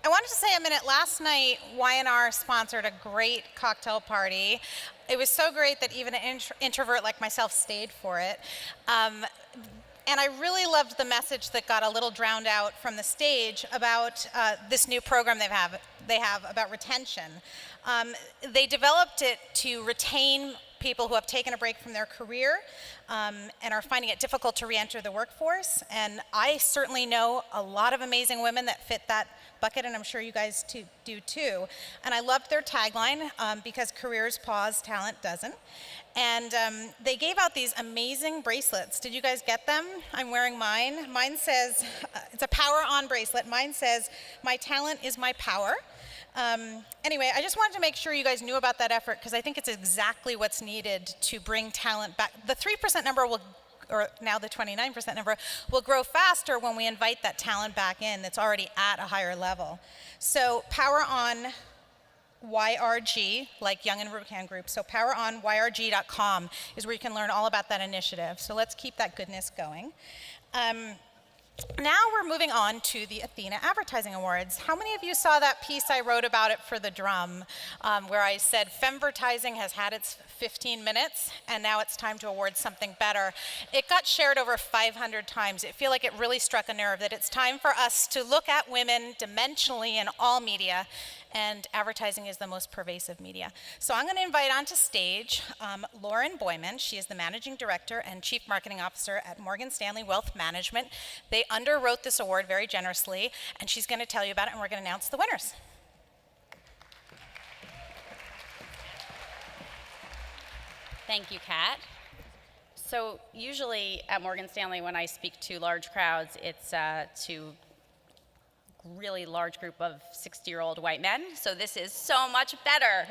I wanted to say a minute. Last night, Y&R sponsored a great cocktail party. It was so great that even an introvert like myself stayed for it. And I really loved the message that got a little drowned out from the stage about this new program they have about retention. They developed it to retain people who have taken a break from their career and are finding it difficult to re-enter the workforce. And I certainly know a lot of amazing women that fit that bucket, and I'm sure you guys do too. And I loved their tagline, because careers pause, talent doesn't. And they gave out these amazing bracelets. Did you guys get them? I'm wearing mine. Mine says, it's a power on bracelet. Mine says, my talent is my power. Anyway, I just wanted to make sure you guys knew about that effort because I think it's exactly what's needed to bring talent back. The 3% number will, or now the 29% number, will grow faster when we invite that talent back in that's already at a higher level. So Power On YRG, like Young and Rubicon Group. So poweronyrg.com is where you can learn all about that initiative. So let's keep that goodness going. Now we're moving on to the Athena Advertising Awards. How many of you saw that piece I wrote about it for the Drum, where I said Femvertising has had its 15 minutes and now it's time to award something better? It got shared over 500 times. I feel like it really struck a nerve that it's time for us to look at women dimensionally in all media, and advertising is the most pervasive media. So I'm going to invite onto stage Lauren Boyman. She is the Managing Director and Chief Marketing Officer at Morgan Stanley Wealth Management. They underwrote this award very generously, and she's going to tell you about it, and we're going to announce the winners. Thank you, Kat. So usually at Morgan Stanley, when I speak to large crowds, it's to really large group of 60-year-old white men, so this is so much better.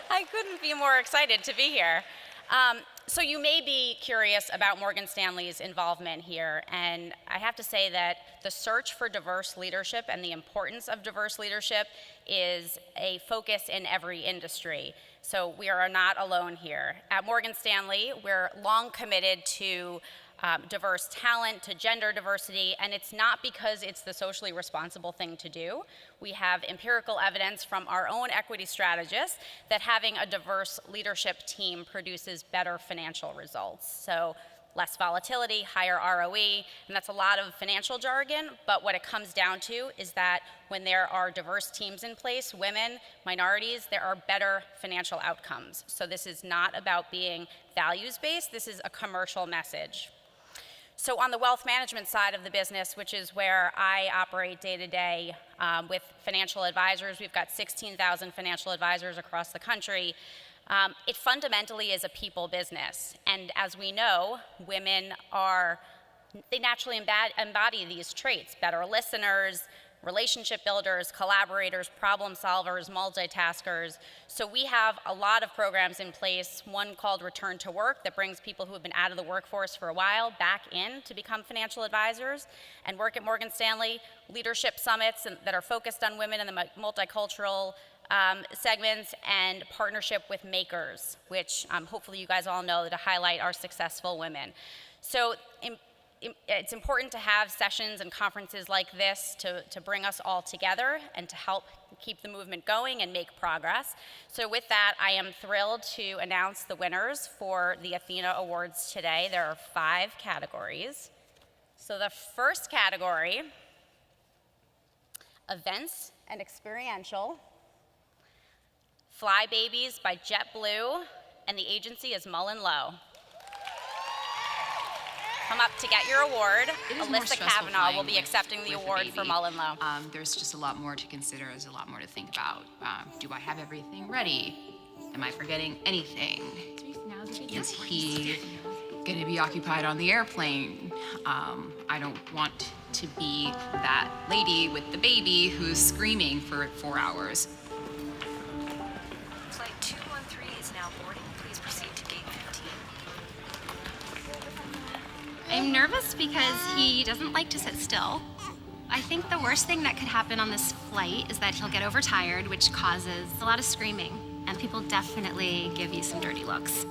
I couldn't be more excited to be here. So you may be curious about Morgan Stanley's involvement here, and I have to say that the search for diverse leadership and the importance of diverse leadership is a focus in every industry. So we are not alone here. At Morgan Stanley, we're long committed to diverse talent, to gender diversity, and it's not because it's the socially responsible thing to do. We have empirical evidence from our own equity strategists that having a diverse leadership team produces better financial results. So less volatility, higher ROE, and that's a lot of financial jargon, but what it comes down to is that when there are diverse teams in place, women, minorities, there are better financial outcomes. So this is not about being values-based, this is a commercial message. So on the wealth management side of the business, which is where I operate day to day with financial advisors, we've got 16,000 financial advisors across the country. It fundamentally is a people business. And as we know, women they naturally embody these traits: better listeners, relationship builders, collaborators, problem solvers, multitaskers. So we have a lot of programs in place, one called Return to Work that brings people who have been out of the workforce for a while back in to become financial advisors and work at Morgan Stanley, leadership summits that are focused on women in the multicultural segments, and partnership with makers, which hopefully you guys all know to highlight our successful women. So it's important to have sessions and conferences like this to bring us all together and to help keep the movement going and make progress. So with that, I am thrilled to announce the winners for the Athena Awards today. There are 5 categories. So the first category, events and experiential, Fly Babies by JetBlue, and the agency is Mullen Lowe. Come up to get your award. Alyssa Kavanaugh will be accepting the award for Mullen Lowe. There's just a lot more to consider. There's a lot more to think about. Do I have everything ready? Am I forgetting anything? Is he going to be occupied on the airplane? I don't want to be that lady with the baby who's screaming for 4 hours. Flight 213 is now boarding. Please proceed to gate 15. I'm nervous because he doesn't like to sit still. I think the worst thing that could happen on this flight is that he'll get overtired, which causes a lot of screaming, and people definitely give you some dirty looks.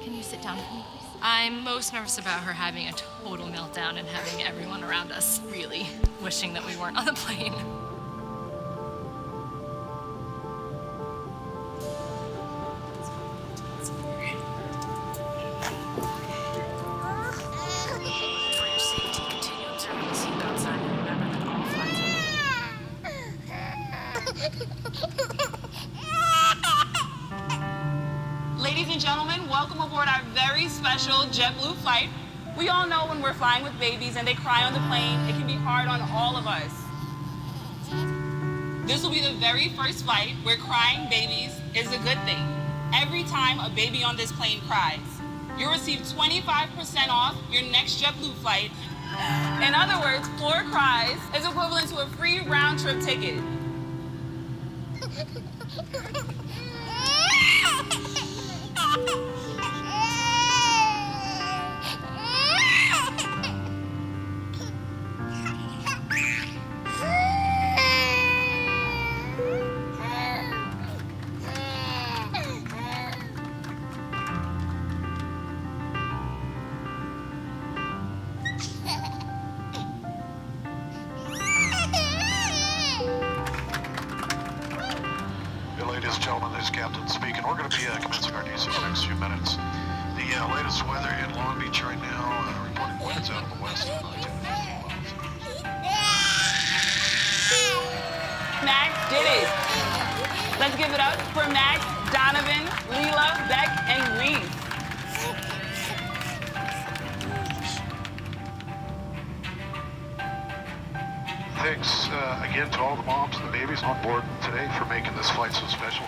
Can you sit down for me, please? I'm most nervous about her having a total meltdown and having everyone around us really wishing that we weren't on the plane. For your safety, continue observing the seatbelt sign and remember that all flights Ladies and gentlemen, welcome aboard our very special JetBlue flight. We all know when we're flying with babies and they cry on the plane, it can be hard on all of us. This will be the very first flight where crying babies is a good thing. Every time a baby on this plane cries, you'll receive 25% off your next JetBlue flight. In other words, 4 cries is equivalent to a free round-trip ticket. Ladies and gentlemen, this is Captain speaking. We're going to be commencing our DC in the next few minutes. The latest weather in Long Beach right now, reporting winds out of the west. Max did it. Let's give it up for Max, Donovan, Leela, Beck, and Reese. Thanks again to all the moms and the babies on board today for making this flight so special.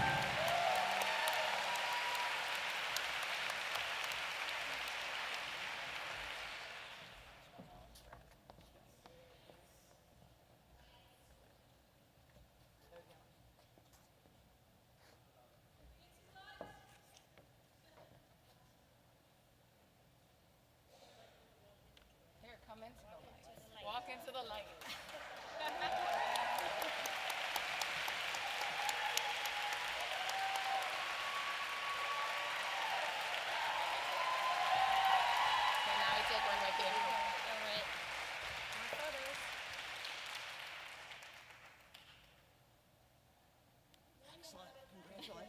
Walk into the light.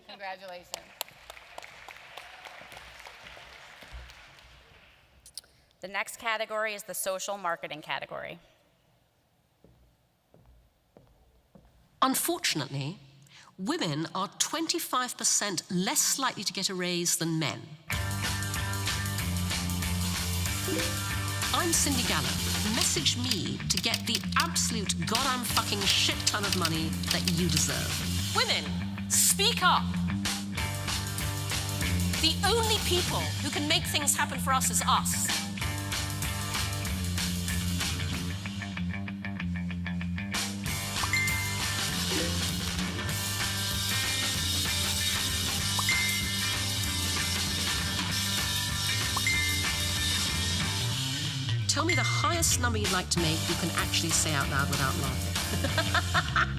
Congratulations. The next category is the social marketing category. Unfortunately, women are 25% less likely to get a raise than men. I'm Cindy Gallup. Message me to get the absolute goddamn fucking shit ton of money that you deserve. Women, speak up. The only people who can make things happen for us is us. Tell me the highest number you'd like to make you can actually say out loud without laughing.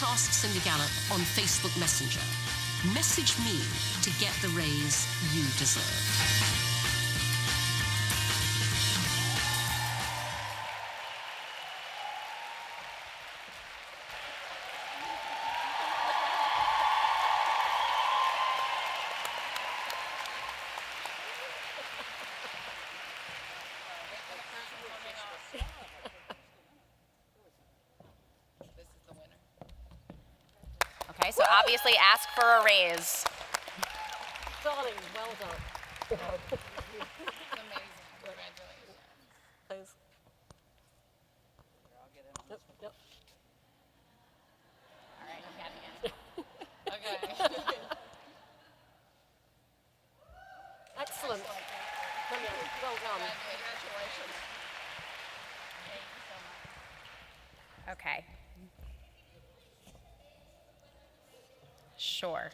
Ask Cindy Gallup on Facebook Messenger. Message me to get the raise you deserve. obviously ask for a raise. Darling, well done. Please. Yep. Excellent. Brilliant. Well done. Okay. Sure,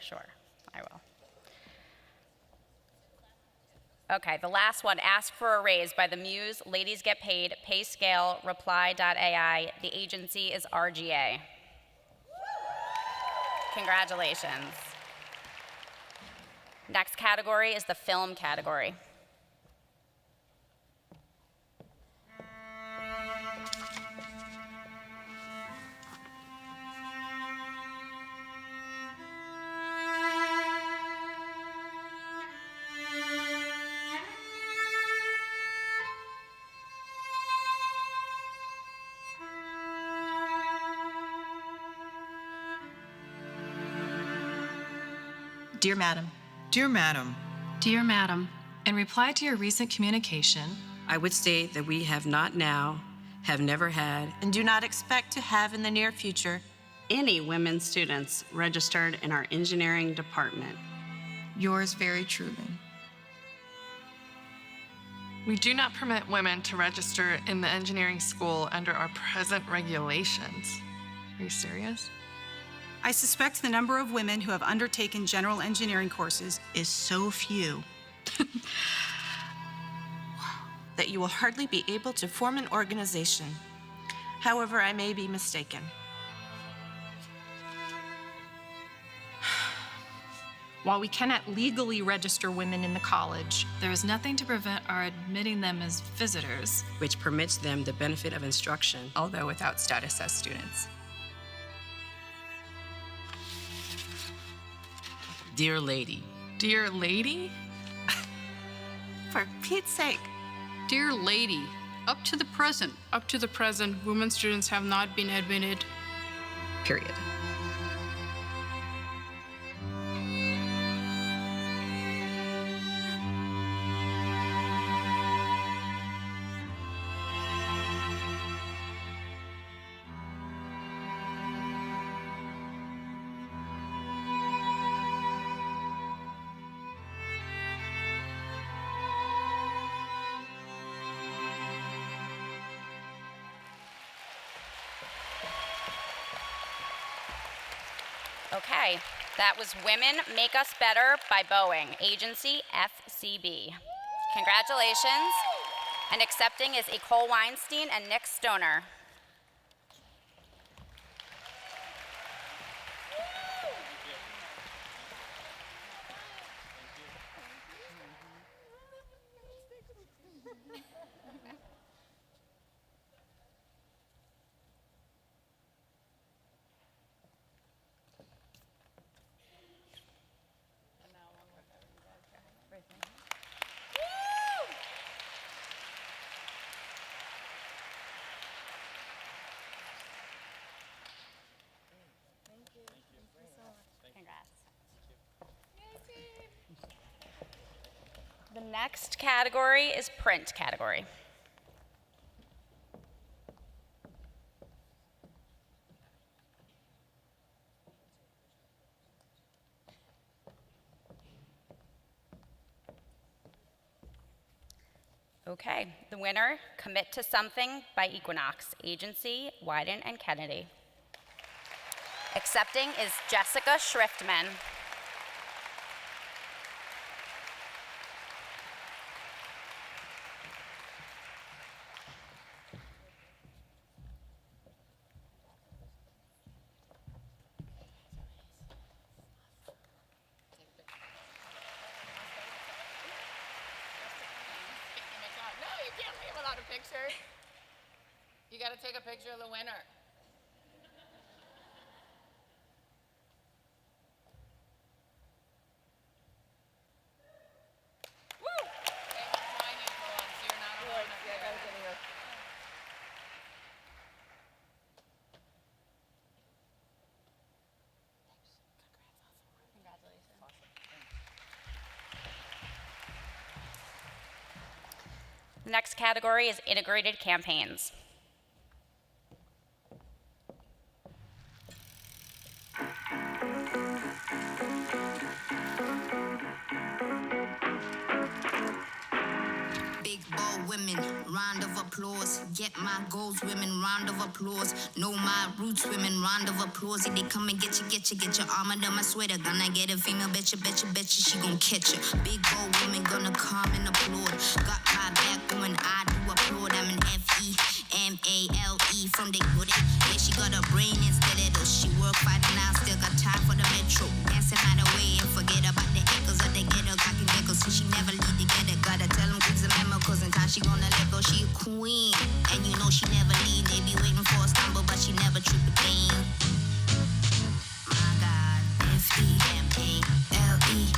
I will. Okay, the last one, ask for a raise by the Muse, Ladies Get Paid, Pay Scale, Reply.ai. The agency is RGA. Congratulations. Next category is the film category. Dear Madam. Dear Madam, Dear Madam, In reply to your recent communication, I would state that we have not now, have never had, and do not expect to have in the near future any women students registered in our engineering department. yours very truly. We do not permit women to register in the engineering school under our present regulations. Are you serious? I suspect the number of women who have undertaken general engineering courses is so few that you will hardly be able to form an organization. However, I may be mistaken. While we cannot legally register women in the college, There is nothing to prevent our admitting them as visitors, which permits them the benefit of instruction, although without status as students. Dear lady. Dear lady? For Pete's sake. Dear lady, up to the present, women students have not been admitted. Period. Okay, that was Women Make Us Better by Boeing, agency FCB. Congratulations. And accepting is Ecole Weinstein and Nick Stoner. The next category is print category. Okay, the winner, Commit to Something by Equinox, agency Wyden and Kennedy. Accepting is Jessica Schriftman. No, you can't leave without a picture. You got to take a picture of the winner. Woo! Okay, sign in for once. You're not alone up there. The next category is integrated campaigns. Big bold women, round of applause. Get my goals, women, round of applause. Know my roots, women, round of applause. If they come and get your arm under my sweater. Gonna get a female, betcha, she gon' catch ya. Big bold women gonna come and applaud. Got my back when I do applaud. I'm an Female from the hood. Yeah, she got a brain in stiletto. She work fighting now, still got time for the metro. Dancing out the way and forget about the echoes of the ghetto. Cocky geckos, so she never leave together. Gotta tell them kids a memo, cause in time she gonna let go. She a queen, and you know she never leave. They be waiting for a stumble, but she never trip a thing. My God, Female, Female, with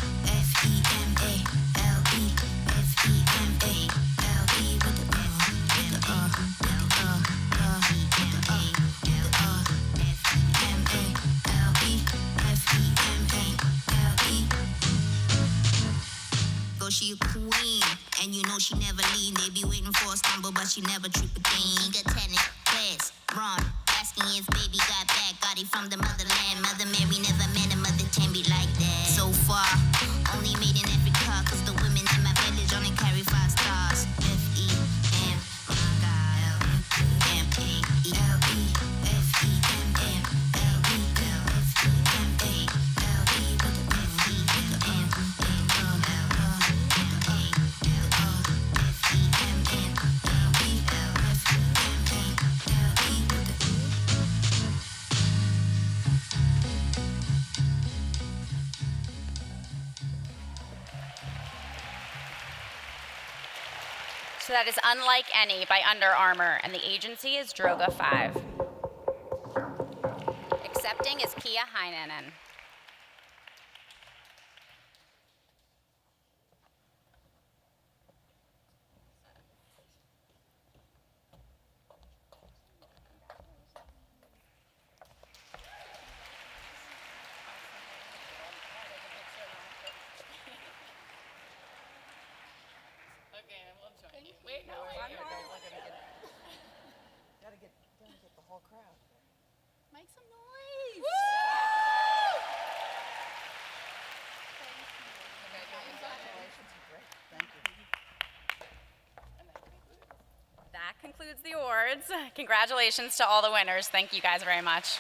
the she a queen, and you know she never leave. They be waiting for a stumble, but she never trip a thing. She got tennis, class, run, asking if baby got back. Got it from the motherland. Mother Mary never met a mother can be like that. So far, only made in Africa, cause the women in my village only carry 5 stars. F-E-M, my God, L-E-L-E, F-E-M-M, L-E-L-F-E-M-A, L-E with the F-E with the M. So that is Unlike Any by Under Armour, and the agency is Droga 5. Accepting is Kia Heinonen. Wait, no, wait. Gotta get the whole crowd. Make some noise. That concludes the awards. Congratulations to all the winners. Thank you guys very much.